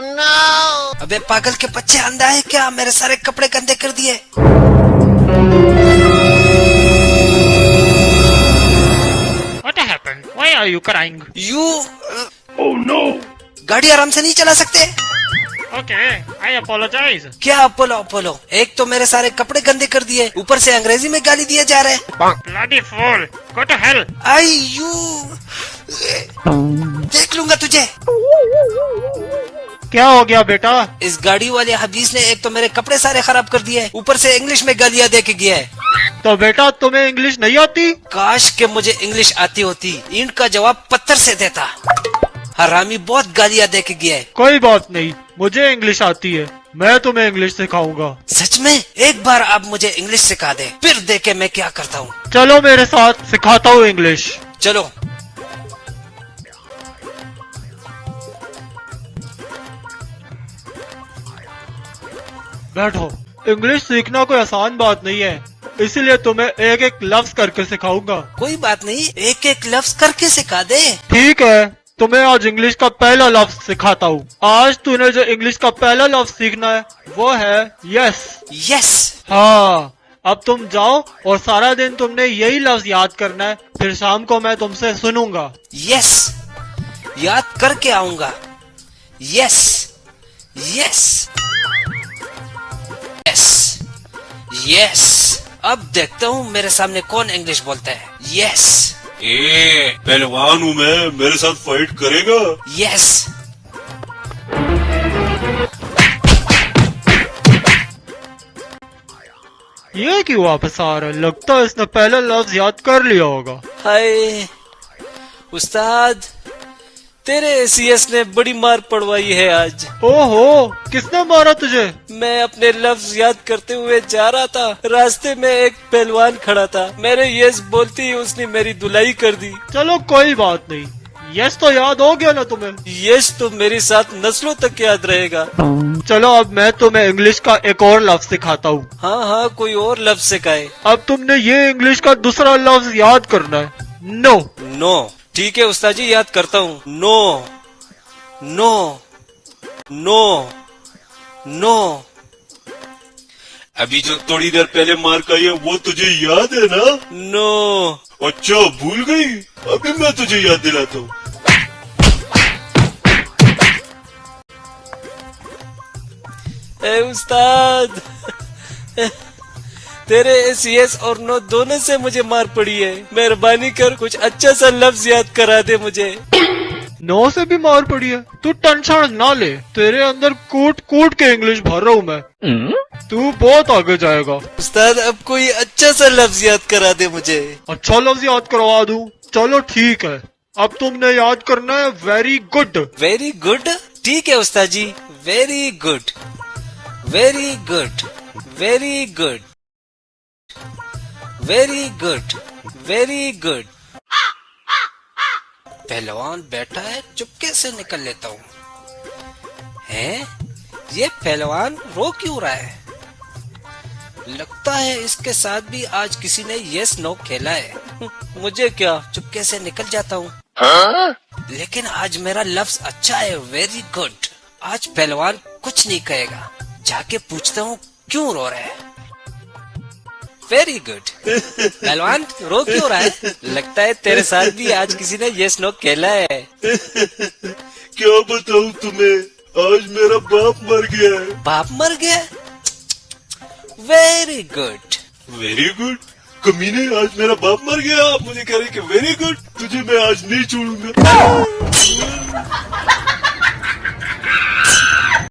अबे पागल के बच्चे, अंधा है क्या? मेरे सारे कपड़े गंदे कर दिए। What happened? Why are you crying? Oh no! गाड़ी आराम से नहीं चला सकते? Okay, I apologize. क्या अपोलो? एक तो मेरे सारे कपड़े गंदे कर दिए, ऊपर से अंग्रेजी में गाली दिए जा रहे हैं। Bloody fool! Go to hell! देख लूंगा तुझे। क्या हो गया बेटा? इस गाड़ी वाले हबीज ने एक तो मेरे कपड़े सारे खराब कर दिए, ऊपर से इंग्लिश में गालियाँ दे के गया है। तो बेटा तुम्हें इंग्लिश नहीं आती? काश के मुझे इंग्लिश आती होती, ईंट का जवाब पत्थर से देता। हरामी बहुत गालियाँ दे के गया है। कोई बात नहीं, मुझे इंग्लिश आती है, मैं तुम्हें इंग्लिश सिखाऊंगा। सच में? एक बार आप मुझे इंग्लिश सिखा दे, फिर देखे मैं क्या करता हूँ। चलो मेरे साथ, सिखाता हूँ इंग्लिश। चलो। बैठो। इंग्लिश सीखना कोई आसान बात नहीं है, इसीलिए तुम्हें एक एक लफ्ज करके सिखाऊंगा। कोई बात नहीं, एक एक लफ्ज करके सिखा दे। ठीक है, तुम्हें आज इंग्लिश का पहला लफ्ज सिखाता हूँ। आज तूने जो इंग्लिश का पहला लफ्ज सीखना है वो है यस। यस? हाँ, अब तुम जाओ और सारा दिन तुमने यही लफ्ज याद करना है, फिर शाम को मैं तुमसे सुनूंगा। यस, याद करके आऊंगा। Yes yes yes yes. अब देखता हूँ मेरे सामने कौन इंग्लिश बोलता है। यस। पहलवान हूँ मैं, मेरे साथ फाइट करेगा? यस। ये क्यों वापस आ रहा है? लगता है इसने पहला लफ्ज याद कर लिया होगा। हाय उस्ताद, तेरे सीएस ने बड़ी मार पड़वाई है आज। ओहो, किसने मारा तुझे? मैं अपने लफ्ज याद करते हुए जा रहा था, रास्ते में एक पहलवान खड़ा था, मेरे यस बोलती ही उसने मेरी धुलाई कर दी। चलो कोई बात नहीं, यस तो याद हो गया ना तुम्हें? यस तो मेरे साथ नस्लों तक याद रहेगा। चलो अब मैं तुम्हें इंग्लिश का एक और लफ्ज सिखाता हूँ। हाँ, कोई और लफ्ज सिखाए। अब तुमने ये इंग्लिश का दूसरा लफ्ज याद करना है, नो। नो? ठीक है उस्ताद जी, याद करता हूँ। No no no no. अभी जो थोड़ी देर पहले मार खाई है वो तुझे याद है ना? नो। अच्छा भूल गई, अभी मैं तुझे याद दिलाता हूँ। उस्ताद, तेरे इस यस और नो दोनों से मुझे मार पड़ी है, मेहरबानी कर कुछ अच्छा सा लफ्ज याद करा दे मुझे। नो से भी मार पड़ी है? तू टेंशन ना ले, तेरे अंदर कूट कूट के इंग्लिश भर रहा हूँ मैं। तू बहुत आगे जाएगा। उस्ताद अब कोई अच्छा सा लफ्ज याद करा दे मुझे। अच्छा लफ्ज याद करवा दूं? चलो ठीक है, अब तुमने याद करना है वेरी गुड। Very good? ठीक है उस्ताद जी, very good very good very good very good very good. पहलवान बैठा है, चुपके से निकल लेता हूँ। हैं? ये पहलवान रो क्यों रहा है? लगता है इसके साथ भी आज किसी ने यस नो खेला है। मुझे क्या, चुपके से निकल जाता हूँ। लेकिन आज मेरा लफ्ज अच्छा है, वेरी गुड। आज पहलवान कुछ नहीं कहेगा, जाके पूछता हूँ क्यों रो रहा है। Very good. पहलवान रो क्यों रहा है? लगता है तेरे साथ भी आज किसी ने यस नो खेला है। क्या बताऊँ तुम्हें, आज मेरा बाप मर गया है। बाप मर गया? Very good. Very good? कमीने, आज मेरा बाप मर गया, आप मुझे कह रहे कि वेरी गुड। तुझे मैं आज नहीं छोड़ूंगा।